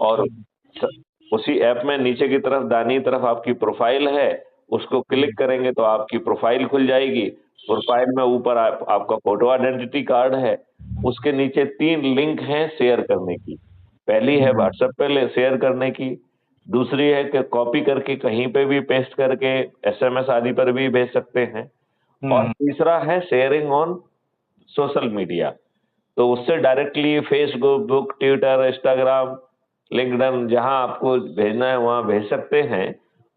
और उसी ऐप में नीचे की तरफ दाहिनी तरफ आपकी प्रोफाइल है, उसको क्लिक करेंगे तो आपकी प्रोफाइल खुल जाएगी। प्रोफाइल में ऊपर आपका फोटो आइडेंटिटी कार्ड है, उसके नीचे 3 लिंक हैं शेयर करने की। पहली है व्हाट्सएप पे शेयर करने की, दूसरी है कि कॉपी करके कहीं पे भी पेस्ट करके एसएमएस आदि पर भी भेज सकते हैं, और तीसरा है शेयरिंग ऑन सोशल मीडिया। तो उससे directly Facebook, Twitter, Instagram, LinkedIn जहां आपको भेजना है वहां भेज सकते हैं।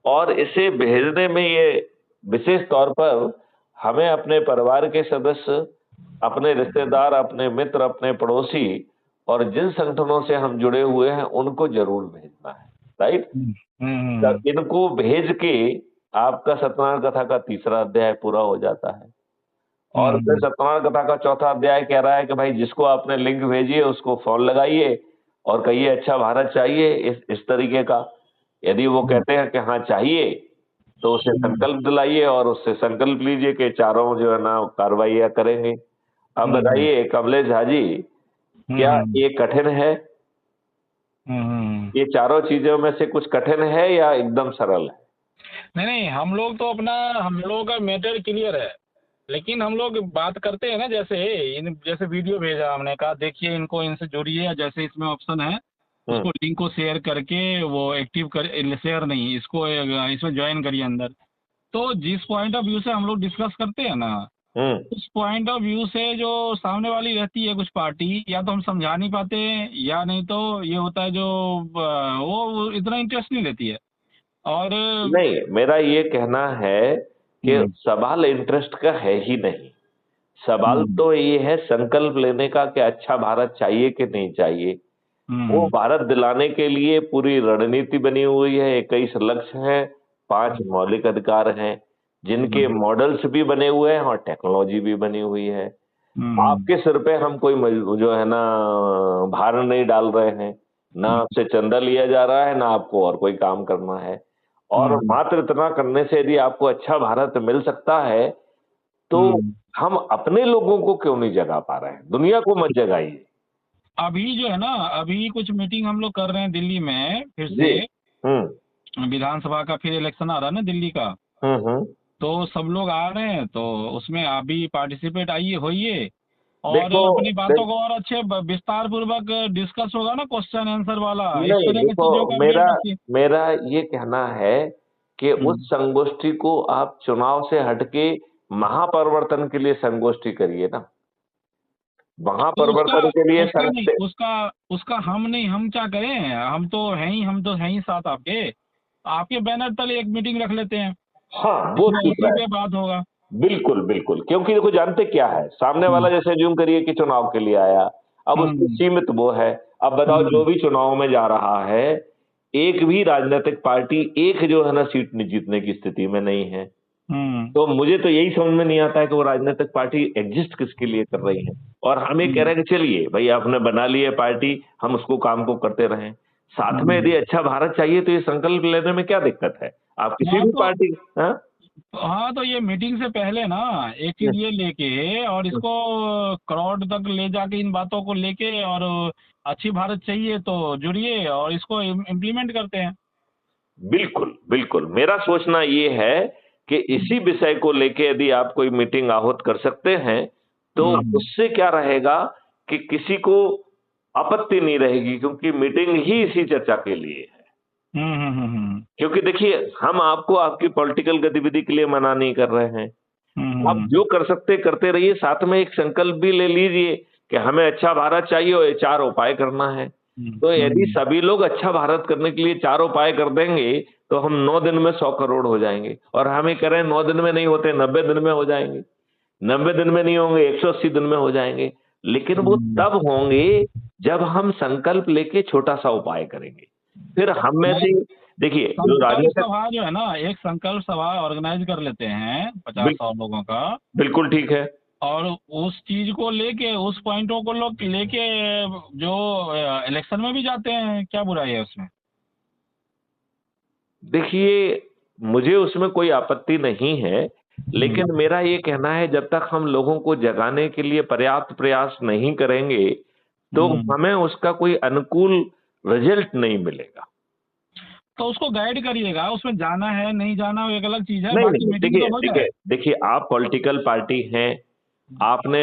और इसे भेजने में ये विशेष तौर पर हमें अपने परिवार के सदस्य, अपने रिश्तेदार, अपने मित्र, अपने पड़ोसी और जिन संगठनों से हम जुड़े हुए हैं उनको जरूर भेजना है, राइट। इनको भेज के आपका सत्यनारायण कथा का तीसरा अध्याय पूरा हो जाता है। और फिर सत्यनारायण कथा का चौथा अध्याय कह रहा है कि भाई जिसको आपने लिंक भेजी है उसको फोन लगाइए और कहिए अच्छा भारत चाहिए, इस तरीके का। यदि वो कहते हैं कि हाँ चाहिए, तो उसे संकल्प दिलाइए और उससे संकल्प लीजिए कि चारों जो है ना कार्रवाइयां करेंगे। अब बताइए कमलेश झा जी, क्या ये कठिन है? ये चारों चीजों में से कुछ कठिन है या एकदम सरल है? नहीं, हम लोग तो अपना, हम लोगों का मैटर क्लियर है, लेकिन हम लोग बात करते हैं ना, जैसे वीडियो भेजा, हमने कहा देखिए इनको, इनसे जुड़िए, जैसे इसमें ऑप्शन है उसको लिंक को शेयर करके वो एक्टिव कर, शेयर नहीं, इसको इसमें ज्वाइन करिए अंदर। तो जिस पॉइंट ऑफ व्यू से हम लोग डिस्कस करते हैं ना, उस पॉइंट ऑफ व्यू से जो सामने वाली रहती है कुछ पार्टी, या तो हम समझा नहीं पाते हैं, या नहीं तो ये होता है जो वो इतना इंटरेस्ट नहीं लेती है। और नहीं, मेरा ये कहना है कि सवाल इंटरेस्ट का है ही नहीं। सवाल तो ये है संकल्प लेने का कि अच्छा भारत चाहिए कि नहीं चाहिए। वो भारत दिलाने के लिए पूरी रणनीति बनी हुई है, 21 लक्ष्य हैं, 5 मौलिक अधिकार हैं, जिनके मॉडल्स भी बने हुए हैं और टेक्नोलॉजी भी बनी हुई है। आपके सिर पे हम कोई जो है ना भार नहीं डाल रहे हैं, ना आपसे चंदा लिया जा रहा है, ना आपको और कोई काम करना है। और मात्र इतना करने से यदि आपको अच्छा भारत मिल सकता है, तो हम अपने लोगों को क्यों नहीं जगा पा रहे हैं? दुनिया को मत जगाइए। अभी जो है ना, अभी कुछ मीटिंग हम लोग कर रहे हैं दिल्ली में, फिर जी। से विधानसभा का फिर इलेक्शन आ रहा है ना दिल्ली का, तो सब लोग आ रहे हैं, तो उसमें आप भी पार्टिसिपेट आइए, होइए, और अपनी बातों को और अच्छे विस्तार पूर्वक डिस्कस होगा ना, क्वेश्चन आंसर वाला, इस नहीं, तरह की देखो, चीजों का मेरा ये कहना है कि उस संगोष्ठी को आप चुनाव से हटके महापरिवर्तन के लिए संगोष्ठी करिए ना। महापरिवर्तन के लिए उसका नहीं, उसका हम नहीं, हम क्या करें, हम तो हैं ही साथ आपके बैनर तले एक मीटिंग रख लेते हैं। हाँ, वो ठीक उसी है। पे बात होगा। बिल्कुल बिल्कुल, क्योंकि देखो जानते क्या है, सामने वाला जैसे ज्यूम करिए कि चुनाव के लिए आया, अब उसकी सीमित वो है। अब बताओ जो भी चुनाव में जा रहा है, एक भी राजनीतिक पार्टी एक जो है ना सीट जीतने की स्थिति में नहीं है। तो मुझे तो यही समझ में नहीं आता है कि वो राजनीतिक पार्टी एग्जिस्ट किसके लिए कर रही है। और हम ये कह रहे हैं कि चलिए भाई आपने बना ली है पार्टी, हम उसको काम को करते रहें। साथ में यदि अच्छा भारत चाहिए तो ये संकल्प लेने में क्या दिक्कत है? आप किसी भी पार्टी। हाँ, तो ये मीटिंग से पहले ना एक चीज ये लेके, और इसको क्राउड तक ले जाके, इन बातों को लेके, और अच्छी भारत चाहिए तो जुड़िए और इसको इम्प्लीमेंट करते हैं। बिल्कुल बिल्कुल, मेरा सोचना ये है कि इसी विषय को लेके यदि आप कोई मीटिंग आहूत कर सकते हैं, तो उससे क्या रहेगा कि किसी को आपत्ति नहीं रहेगी, क्योंकि मीटिंग ही इसी चर्चा के लिए है। क्योंकि देखिए, हम आपको आपकी पॉलिटिकल गतिविधि के लिए मना नहीं कर रहे हैं। आप जो कर सकते करते रहिए, साथ में एक संकल्प भी ले लीजिए कि हमें अच्छा भारत चाहिए और ये 4 उपाय करना है। तो यदि सभी लोग अच्छा भारत करने के लिए 4 उपाय कर देंगे, तो हम 9 दिन में 100 करोड़ हो जाएंगे। और हम ये कह रहे हैं 9 दिन में नहीं होते, 90 दिन में हो जाएंगे। 90 दिन में नहीं होंगे, 180 दिन में हो जाएंगे। लेकिन वो तब होंगे जब हम संकल्प लेके छोटा सा उपाय करेंगे। फिर हम में से देखिए, जो संकल्प राजनीतिक सभा जो है ना, एक संकल्प सभा ऑर्गेनाइज कर लेते हैं 50-100 लोगों का, बिल्कुल ठीक है। और उस चीज को लेके, उस पॉइंटों को लोग लेके जो इलेक्शन में भी जाते हैं, क्या बुराई है उसमें? देखिए, मुझे उसमें कोई आपत्ति नहीं है, लेकिन मेरा ये कहना है जब तक हम लोगों को जगाने के लिए पर्याप्त प्रयास नहीं करेंगे, तो हमें उसका कोई अनुकूल रिजल्ट नहीं मिलेगा। तो उसको गाइड करिएगा, उसमें जाना है नहीं जाना वो एक अलग चीज है, नहीं बाकी नहीं, मीटिंग देखिए तो हो देखिए जाए। देखिए, आप पॉलिटिकल पार्टी हैं, आपने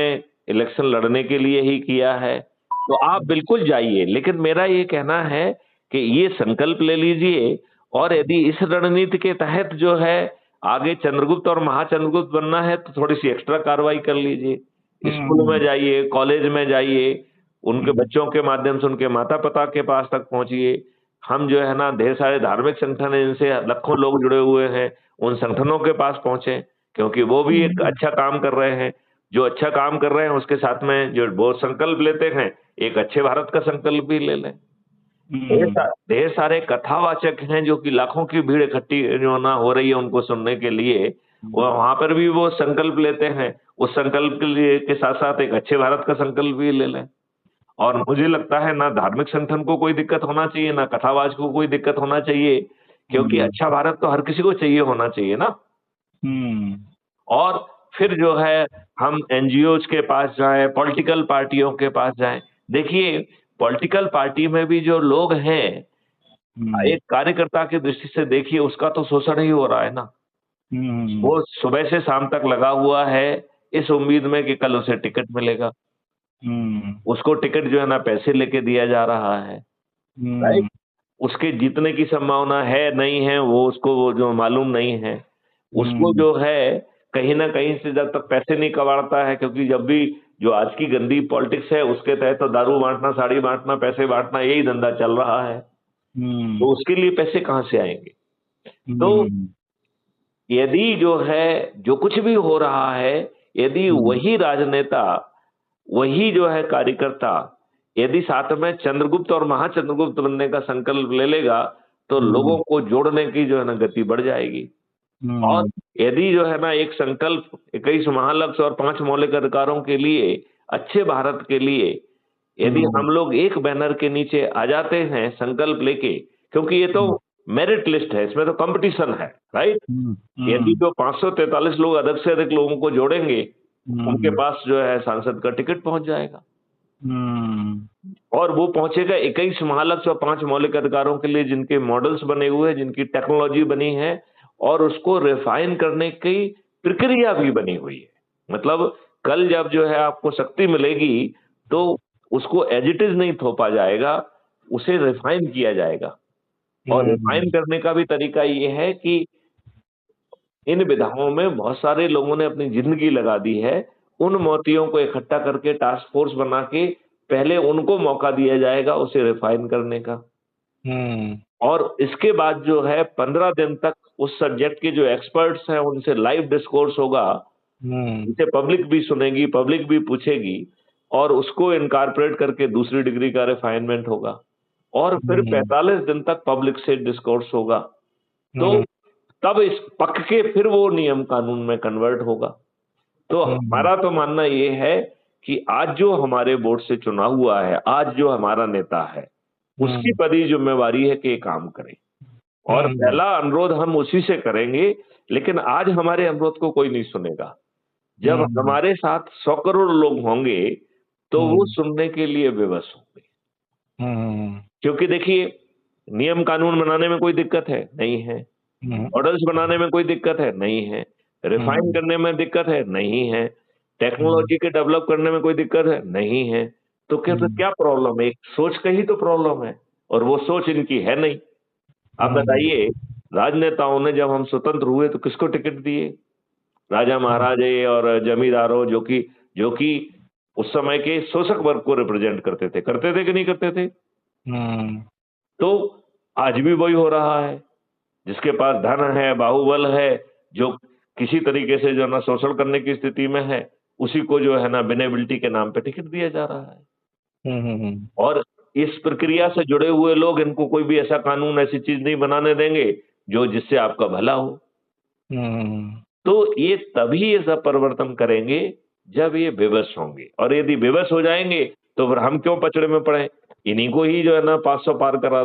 इलेक्शन लड़ने के लिए ही किया है, तो आप बिल्कुल जाइए। लेकिन मेरा ये कहना है कि ये संकल्प ले लीजिए, और यदि इस रणनीति के तहत जो है आगे चंद्रगुप्त और महाचंद्रगुप्त बनना है तो थोड़ी सी एक्स्ट्रा कार्रवाई कर लीजिए। स्कूलों में जाइए, कॉलेज में जाइए, उनके बच्चों के माध्यम से उनके माता पिता के पास तक पहुंचिए। हम जो है ना, ढेर सारे धार्मिक संगठन हैं जिनसे लाखों लोग जुड़े हुए हैं, उन संगठनों के पास पहुंचे, क्योंकि वो भी एक अच्छा काम कर रहे हैं। जो अच्छा काम कर रहे हैं उसके साथ में जो वो संकल्प लेते हैं, एक अच्छे भारत का संकल्प भी ले लें। ढेर सारे कथावाचक हैं जो कि लाखों की भीड़ इकट्ठी जो ना हो रही है उनको सुनने के लिए, वहां पर भी वो संकल्प लेते हैं। उस संकल्प के लिए के साथ साथ एक अच्छे भारत का संकल्प भी ले लें। और मुझे लगता है ना धार्मिक संगठन को कोई दिक्कत होना चाहिए, ना कथावाच को कोई दिक्कत होना चाहिए, क्योंकि अच्छा भारत तो हर किसी को चाहिए होना चाहिए ना। और फिर जो है हम एनजीओज के पास जाएं, पॉलिटिकल पार्टियों के पास जाएं। देखिए, पॉलिटिकल पार्टी में भी जो लोग हैं, एक कार्यकर्ता की दृष्टि से देखिए, उसका तो शोषण ही हो रहा है ना। वो सुबह से शाम तक लगा हुआ है इस उम्मीद में कि कल उसे टिकट मिलेगा। उसको टिकट जो है ना पैसे लेके दिया जा रहा है, राइट? उसके जीतने की संभावना है नहीं है वो उसको वो जो मालूम नहीं है। उसको जो है कहीं न कहीं से जब तक पैसे नहीं कमाता है, क्योंकि जब भी जो आज की गंदी पॉलिटिक्स है उसके तहत तो दारू बाँटना, साड़ी बाँटना, पैसे बाँटना यही धंधा चल रहा है। तो उसके लिए पैसे कहाँ से आएँगे? तो यदि जो है जो कुछ भी हो रहा है, यदि वही राजनेता, वही जो है कार्यकर्ता, यदि साथ में चंद्रगुप्त और महाचंद्रगुप्त बनने का संकल्प ले लेगा, तो लोगों को जोड़ने की जो है ना गति बढ़ जाएगी। और यदि जो है ना एक संकल्प 21 महालक्ष्य और 5 मौलिक अधिकारों के लिए, अच्छे भारत के लिए, यदि हम लोग एक बैनर के नीचे आ जाते हैं संकल्प लेके, क्योंकि ये तो मेरिट लिस्ट है, इसमें तो कंपटीशन है, राइट? यदि जो 543 लोग अधिक से अधिक लोगों को जोड़ेंगे, उनके पास जो है सांसद का टिकट पहुंच जाएगा। और वो पहुंचेगा 21 महालक्ष्य और 5 मौलिक अधिकारों के लिए जिनके मॉडल्स बने हुए हैं, जिनकी टेक्नोलॉजी बनी है, और उसको रिफाइन करने की प्रक्रिया भी बनी हुई है। मतलब कल जब जो है आपको शक्ति मिलेगी, तो उसको एज इट इज नहीं थोपा जाएगा, उसे रिफाइन किया जाएगा। और रिफाइन करने का भी तरीका ये है कि इन विधाओं में बहुत सारे लोगों ने अपनी जिंदगी लगा दी है। उन मोतियों को इकट्ठा करके टास्क फोर्स बना के पहले उनको मौका दिया जाएगा उसे रिफाइन करने का। और इसके बाद जो है 15 दिन तक उस सब्जेक्ट के जो एक्सपर्ट्स हैं उनसे लाइव डिस्कोर्स होगा, जिसे पब्लिक भी सुनेगी, पब्लिक भी पूछेगी, और उसको इनकॉर्पोरेट करके दूसरी डिग्री का रिफाइनमेंट होगा। और फिर 45 दिन तक पब्लिक से डिस्कोर्स होगा। तो तब इस पक के फिर वो नियम कानून में कन्वर्ट होगा। तो हमारा तो मानना ये है कि आज जो हमारे बोर्ड से चुना हुआ है, आज जो हमारा नेता है, उसकी बड़ी जिम्मेवारी है कि ये काम करे। और पहला अनुरोध हम उसी से करेंगे, लेकिन आज हमारे अनुरोध को कोई नहीं सुनेगा। जब हमारे साथ 100 करोड़ लोग होंगे, तो वो सुनने के लिए विवश होंगे। क्योंकि देखिए, नियम कानून बनाने में कोई दिक्कत है? नहीं है। मॉडल्स बनाने में कोई दिक्कत है? नहीं है। रिफाइन करने में दिक्कत है? नहीं है। टेक्नोलॉजी के डेवलप करने में कोई दिक्कत है? नहीं है। तो क्या प्रॉब्लम है? एक सोच का ही तो प्रॉब्लम है, और वो सोच इनकी है नहीं। आप बताइए, राजनेताओं ने जब हम स्वतंत्र हुए तो किसको टिकट दिए? राजा महाराजे और जमींदारों, जो कि उस समय के शोषक वर्ग को रिप्रेजेंट करते थे कि नहीं करते थे? तो आज भी वही हो रहा है। जिसके पास धन है, बाहुबल है, जो किसी तरीके से जो है ना शोषण करने की स्थिति में है, उसी को जो है ना बेनेबिलिटी के नाम पे टिकट दिया जा रहा है। और इस प्रक्रिया से जुड़े हुए लोग, इनको कोई भी ऐसा कानून, ऐसी चीज नहीं बनाने देंगे जो जिससे आपका भला हो। तो ये तभी ये सब परिवर्तन करेंगे जब ये विवश होंगे, और यदि विवश हो जाएंगे तो फिर हम क्यों पचड़े में पड़े? इन्हीं को ही जो है ना 500 पार करा